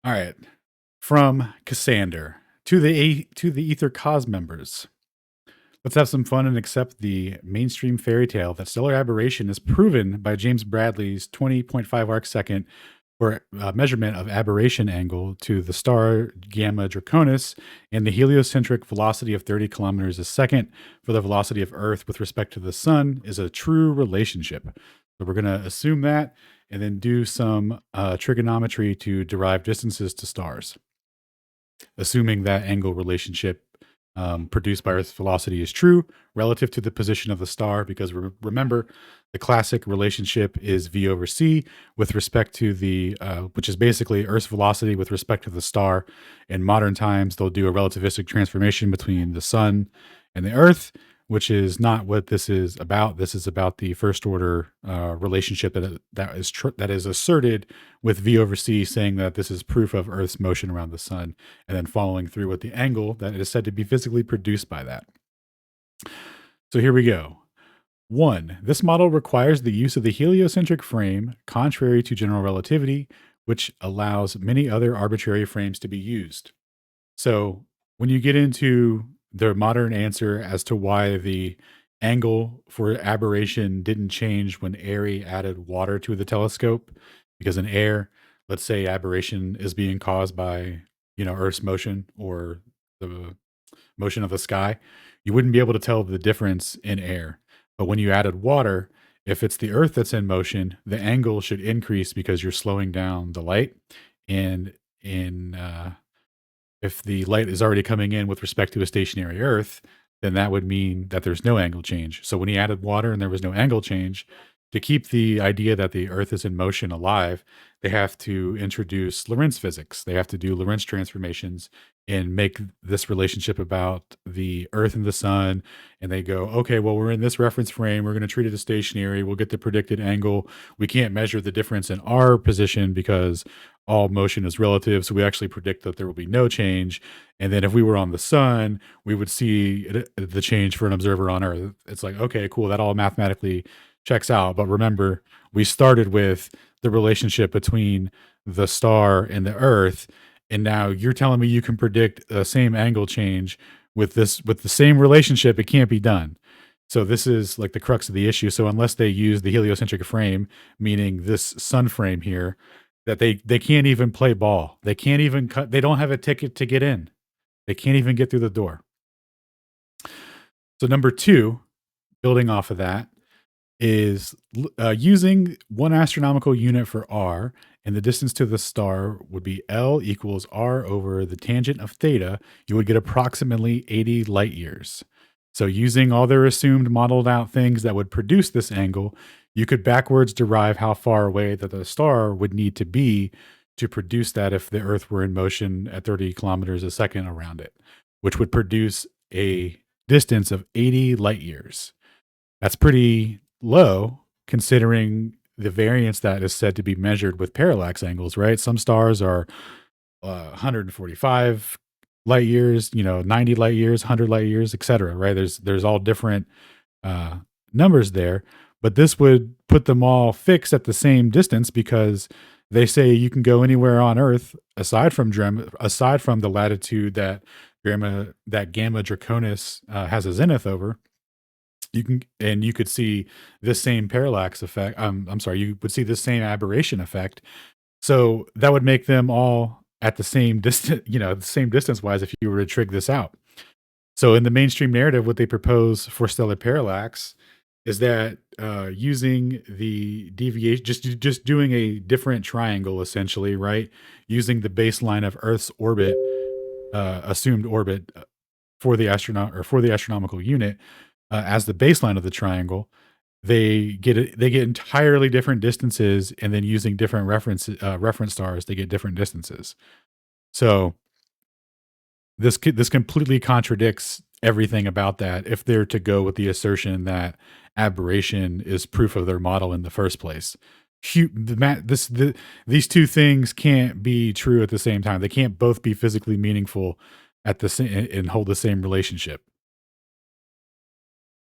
All right. From Cassandar to the Ether Cos members. Let's have some fun and accept the mainstream fairy tale that stellar aberration is proven by James Bradley's 20.5 arc second for measurement of aberration angle to the star Gamma Draconis and the heliocentric velocity of 30 kilometers a second for the velocity of Earth with respect to the sun is a true relationship. So we're going to assume that and then do some trigonometry to derive distances to stars, assuming that angle relationship produced by Earth's velocity is true relative to the position of the star, because remember, the classic relationship is V over C with respect to which is basically Earth's velocity with respect to the star. In modern times, they'll do a relativistic transformation between the sun and the Earth, which is not what this is about. This is about the first order relationship that is asserted with V over C, saying that this is proof of Earth's motion around the sun, and then following through with the angle that is said to be physically produced by that. So here we go. 1. This model requires the use of the heliocentric frame, contrary to general relativity, which allows many other arbitrary frames to be used. So when you get into the modern answer as to why the angle for aberration didn't change when Airy added water to the telescope, because in air, let's say aberration is being caused by, Earth's motion or the motion of the sky, you wouldn't be able to tell the difference in air. But when you added water, if it's the Earth that's in motion, the angle should increase because you're slowing down the light. And if the light is already coming in with respect to a stationary Earth, then that would mean that there's no angle change. So when he added water and there was no angle change, to keep the idea that the Earth is in motion alive, they have to introduce Lorentz physics. They have to do Lorentz transformations and make this relationship about the Earth and the sun. And they go, okay, well, we're in this reference frame. We're going to treat it as stationary. We'll get the predicted angle. We can't measure the difference in our position because all motion is relative. So we actually predict that there will be no change. And then if we were on the sun, we would see the change for an observer on Earth. It's like, okay, cool. That all mathematically checks out. But remember, we started with the relationship between the star and the Earth. And now you're telling me you can predict the same angle change with the same relationship. It can't be done. So this is like the crux of the issue. So unless they use the heliocentric frame, meaning this sun frame here, that they can't even play ball. They can't even cut. They don't have a ticket to get in. They can't even get through the door. So number two, building off of that, is using one astronomical unit for r, and the distance to the star would be L equals r over the tangent of theta. You would get approximately 80 light years. So using all their assumed modeled out things that would produce this angle, you could backwards derive how far away that the star would need to be to produce that if the Earth were in motion at 30 kilometers a second around it, which would produce a distance of 80 light years. That's pretty low considering the variance that is said to be measured with parallax angles, right? Some stars are 145 light years, 90 light years, 100 light years, etc. Right? There's all different numbers there, but this would put them all fixed at the same distance because they say you can go anywhere on Earth aside from the latitude that Gamma Draconis has a zenith over. You could see this same parallax effect. I'm sorry, you would see this same aberration effect. So that would make them all at the same distance, the same distance wise if you were to trig this out. So in the mainstream narrative, what they propose for stellar parallax is that using the deviation, just doing a different triangle, essentially, right? Using the baseline of Earth's orbit, assumed orbit for the astronomical unit as the baseline of the triangle, they get entirely different distances, and then using different reference stars, they get different distances. So this completely contradicts everything about that if they're to go with the assertion that aberration is proof of their model in the first place. These two things can't be true at the same time. They can't both be physically meaningful at the same and hold the same relationship.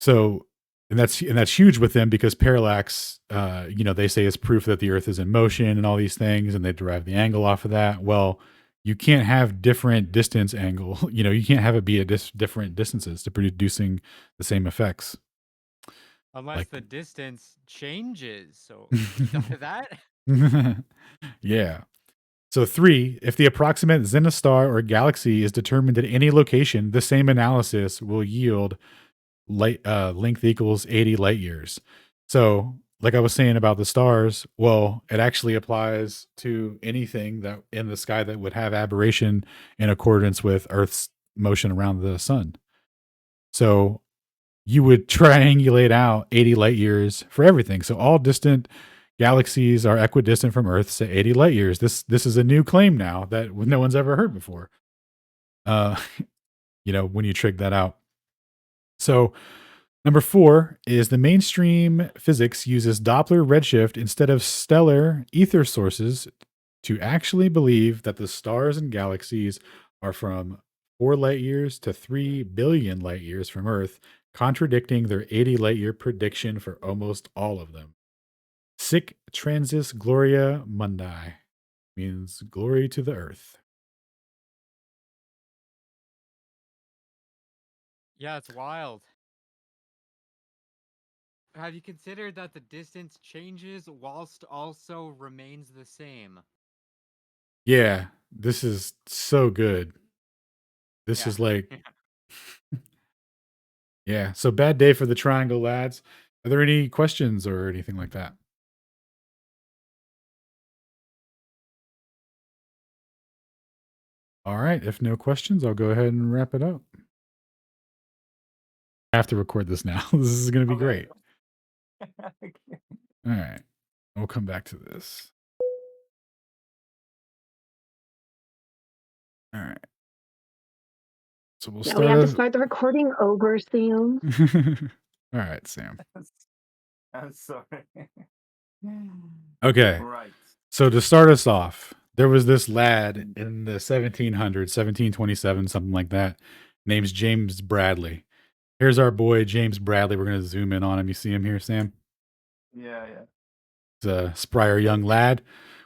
So and that's huge with them because parallax, they say is proof that the Earth is in motion and all these things, and they derive the angle off of that. Well, you can't have different distance angle. You can't have it be at different distances to producing the same effects. Unless Like, the distance changes. So you thought of that? yeah. So 3, if the approximate zenith star or galaxy is determined at any location, the same analysis will yield light length equals 80 light years. So, like I was saying about the stars, well, it actually applies to anything that in the sky that would have aberration in accordance with Earth's motion around the sun. So, you would triangulate out 80 light years for everything. So, all distant galaxies are equidistant from Earth, say 80 light years. This is a new claim now that no one's ever heard before. Uh, when you trig that out. So, number 4 is the mainstream physics uses Doppler redshift instead of stellar ether sources to actually believe that the stars and galaxies are from 4 light years to 3 billion light years from Earth, contradicting their 80 light year prediction for almost all of them. Sic transis gloria mundi means glory to the earth. Yeah, it's wild. Have you considered that the distance changes whilst also remains the same? Yeah, this is so good. This Yeah. is like, yeah. So bad day for the triangle lads. Are there any questions or anything like that? All right. If no questions, I'll go ahead and wrap it up. I have to record this now. This is going to be Okay. great. All right. We'll come back to this. All right. So we'll Now start. we have to start the recording over, Sam. All right, Sam. I'm sorry. Okay. Right. So to start us off, there was this lad in the 1700s, 1727, something like that, named James Bradley. Here's our boy, James Bradley. We're going to zoom in on him. You see him here, Sam? Yeah. He's a sprier young lad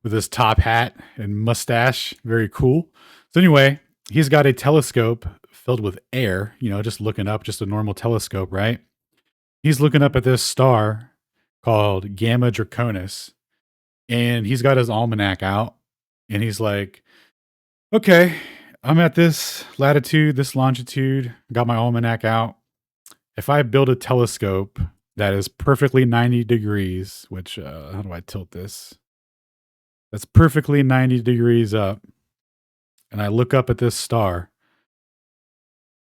with his top hat and mustache. Very cool. So anyway, he's got a telescope filled with air, just looking up, just a normal telescope, right? He's looking up at this star called Gamma Draconis, and he's got his almanac out, and he's like, okay, I'm at this latitude, this longitude, got my almanac out. If I build a telescope that is perfectly 90 degrees, which, how do I tilt this? That's perfectly 90 degrees up, and I look up at this star,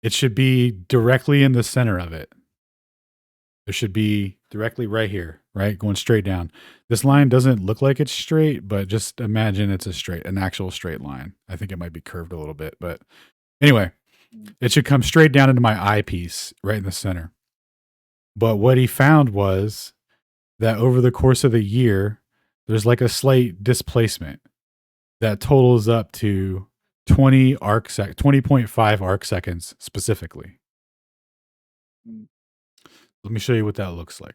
it should be directly in the center of it. It should be directly right here, right? Going straight down. This line doesn't look like it's straight, but just imagine it's an actual straight line. I think it might be curved a little bit, but anyway, it should come straight down into my eyepiece, right in the center. But what he found was that over the course of the year, there's like a slight displacement that totals up to 20.5 arc seconds specifically. Let me show you what that looks like.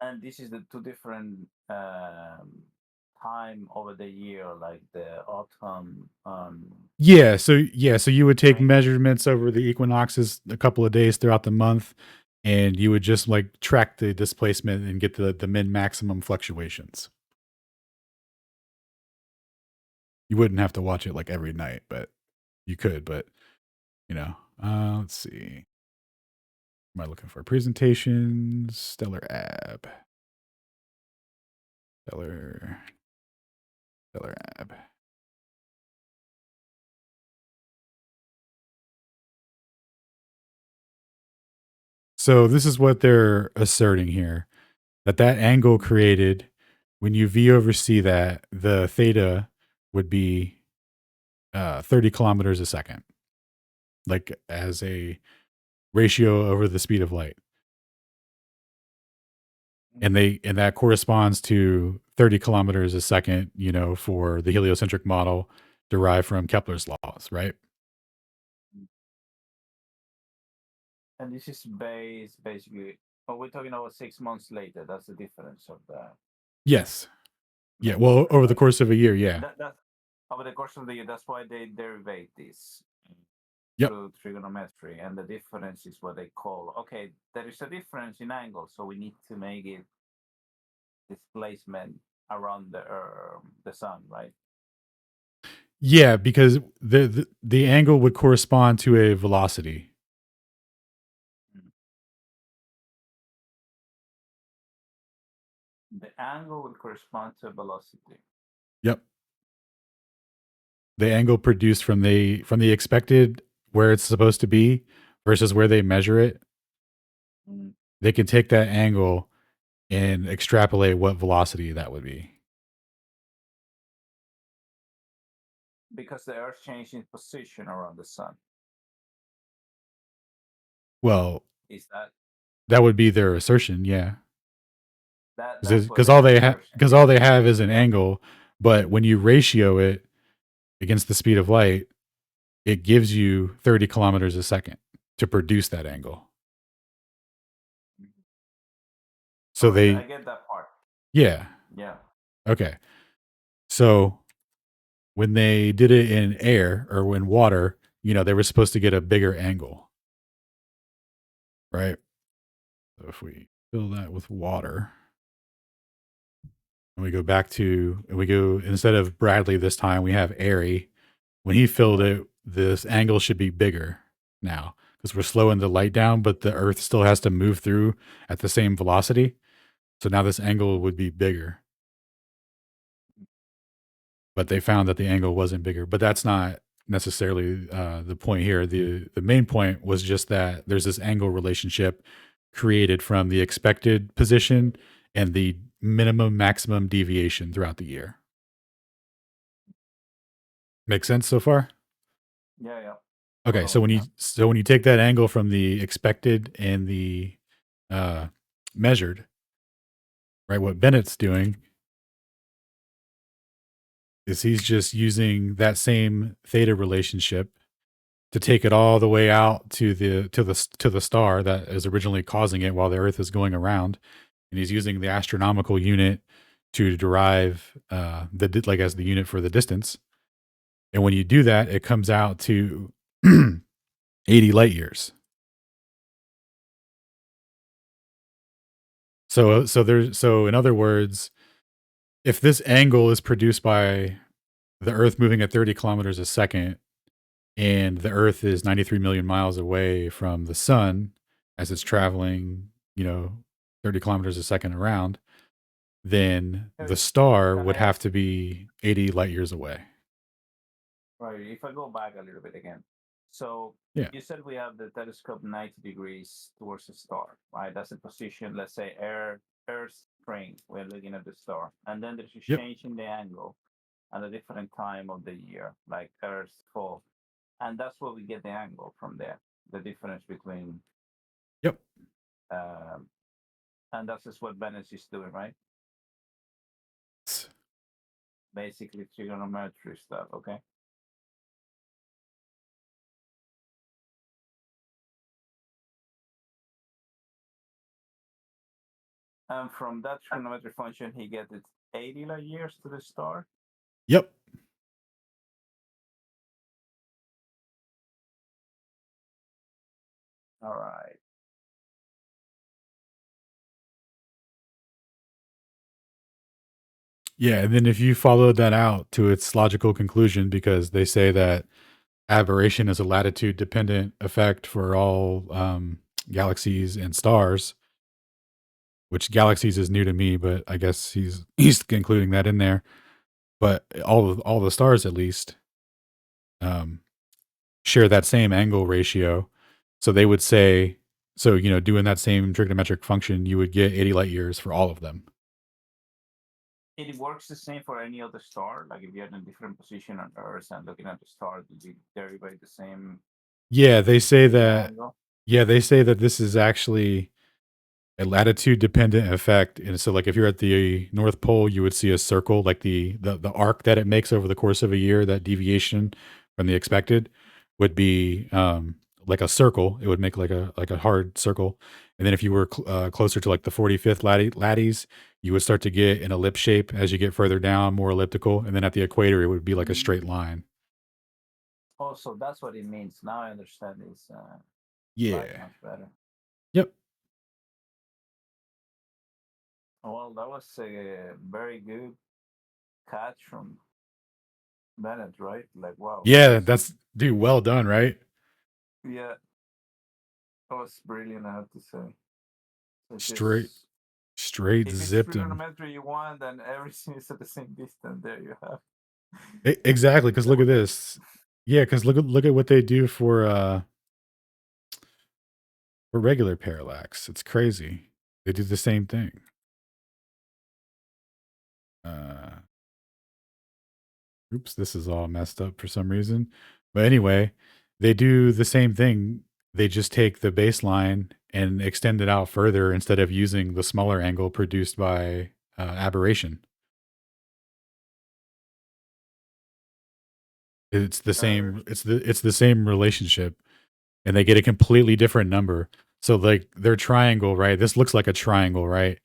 And this is the two different time over the year, like the autumn. So you would take Right. measurements over the equinoxes a couple of days throughout the month, and you would just like track the displacement and get the min maximum fluctuations. You wouldn't have to watch it like every night, but you could. But let's see. Am I looking for presentations? Stellar Ab. Stellar Ab. So this is what they're asserting here, that angle created when you V over C that, the theta would be 30 kilometers a second, like as a ratio over the speed of light. And that corresponds to 30 kilometers a second, for the heliocentric model derived from Kepler's laws, right? And this is basically But we're talking about 6 months later. That's the difference of the Yes. Yeah. main Well, number, over the right? course of a year. Yeah. That's over the course of the year. That's why they derivate this Yep. through trigonometry, and the difference is what they call. Okay, there is a difference in angle, so we need to make it displacement around the sun, right? Yeah, because the angle would correspond to a velocity. The angle will correspond to velocity. Yep. The angle produced from the expected where it's supposed to be versus where they measure it. Mm. They can take that angle and extrapolate what velocity that would be. Because the Earth changed its position around the sun. Well, Is that that would be their assertion, yeah. that's what Because they all are they asserting? all they have is an Yeah. angle, but when you ratio it against the speed of light, it gives you 30 kilometers a second to produce that angle. So Alright, I they, get that part. yeah, Yeah. okay. So when they did it in air or in water, they were supposed to get a bigger angle, right? So if we fill that with water, and we go back to, and we go, instead of Bradley this time, we have Airy. When he filled Yeah. it, this angle should be bigger now because we're slowing the light down, but the Earth still has to move through at the same velocity. So now this angle would be bigger. But they found that the angle wasn't bigger. But that's not necessarily the point here. The main point was just that there's this angle relationship created from the expected position and the minimum maximum deviation throughout the year. Make sense so far? Yeah. Okay, so Totally, when you take that angle from the expected and the measured, right? What Bennett's doing is he's just using that same theta relationship to take it all the way out to the star that is originally causing it while the Earth is going around, and he's using the astronomical unit to derive like as the unit for the distance. And when you do that, it comes out to 80 light years. So in other words, if this angle is produced by the Earth moving at 30 kilometers a second, and the Earth is 93 million miles away from the sun as it's traveling, 30 kilometers a second around, then the star Can would I have ask? to be 80 light years away. Right. If I go back a little bit again. So Yeah. you said we have the telescope 90 degrees towards the star, right? That's the position, let's say Earth's frame. We're looking at the star. And then there's a Yep. change in the angle at a different time of the year, like Earth's fall. And that's where we get the angle from there. The difference between Yep. and that's just what Venice is doing, right? Basically trigonometry stuff, okay? And from that trigonometry function, he gets 80 light years to the star. Yep. All right. Yeah. And then if you followed that out to its logical conclusion, because they say that aberration is a latitude dependent effect for all galaxies and stars, which galaxies is new to me, but I guess he's including that in there. But all the stars at least share that same angle ratio. So they would say, so doing that same trigonometric function, you would get 80 light years for all of them. It works the same for any other star. Like if you're in a different position on Earth and looking at the star, did you derive the same Yeah, they say that. angle? Yeah, they say that this is actually a latitude dependent effect. And so like if you're at the North Pole, you would see a circle, like the arc that it makes over the course of a year, that deviation from the expected would be like a circle. It would make like a hard circle. And then if you were closer to like the 45th lattice, you would start to get an ellipse shape as you get further down, more elliptical. And then at the equator, it would be like a straight line. Oh, so that's what it means. Now I understand this slide Yeah. much better. Yep. Well, that was a very good catch from Bennett, right? Like, wow. Yeah, that's dude, well done, right? Yeah, that was brilliant, I have to say. It's Straight just, straight if it's zipped him. trigonometry you want, then everything is at the same distance. There you have. Exactly, because look at this. Yeah, because look at what they do for regular parallax. It's crazy. They do the same thing. Oops, this is all messed up for some reason. But anyway, they do the same thing. They just take the baseline and extend it out further instead of using the smaller angle produced by aberration. It's the same. It's the same relationship, and they get a completely different number. So like their triangle, right? This looks like a triangle, right?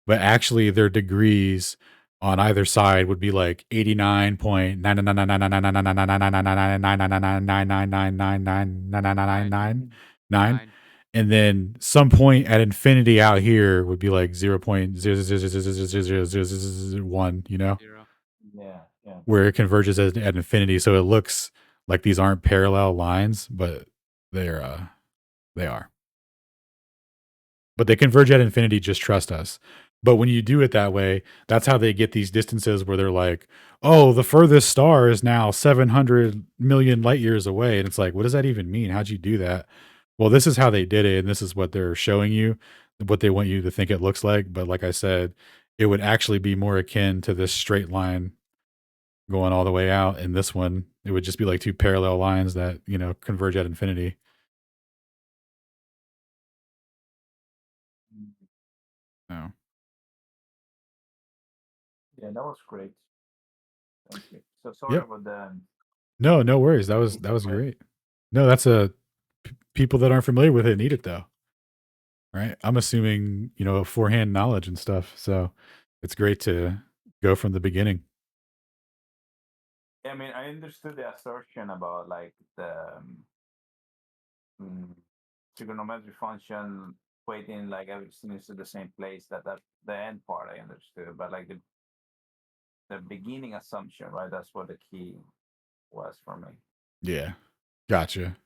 But actually, their degrees on either side would be like 89.9999999999999999999, and then some point at infinity out here would be like 0.000000001. You know, Yeah, yeah. where it converges at infinity. So it looks like these aren't parallel lines, but they are. But they converge at infinity. Just trust us. But when you do it that way, that's how they get these distances where they're like, oh, the furthest star is now 700 million light years away. And it's like, what does that even mean? How'd you do that? Well, this is how they did it. And this is what they're showing you, what they want you to think it looks like. But like I said, it would actually be more akin to this straight line going all the way out. And this one, it would just be like two parallel lines that, converge at infinity. No. Yeah, that was great. Thank you. So sorry Yep. about the. No worries. That was great. No, that's people that aren't familiar with it need it though. Right? I'm assuming, forehand knowledge and stuff. So it's great to go from the beginning. I mean, I understood the assertion about like the trigonometry function equating like everything is to the same place. That the end part I understood, but like the beginning assumption, right? That's what the key was for me. Yeah. Gotcha.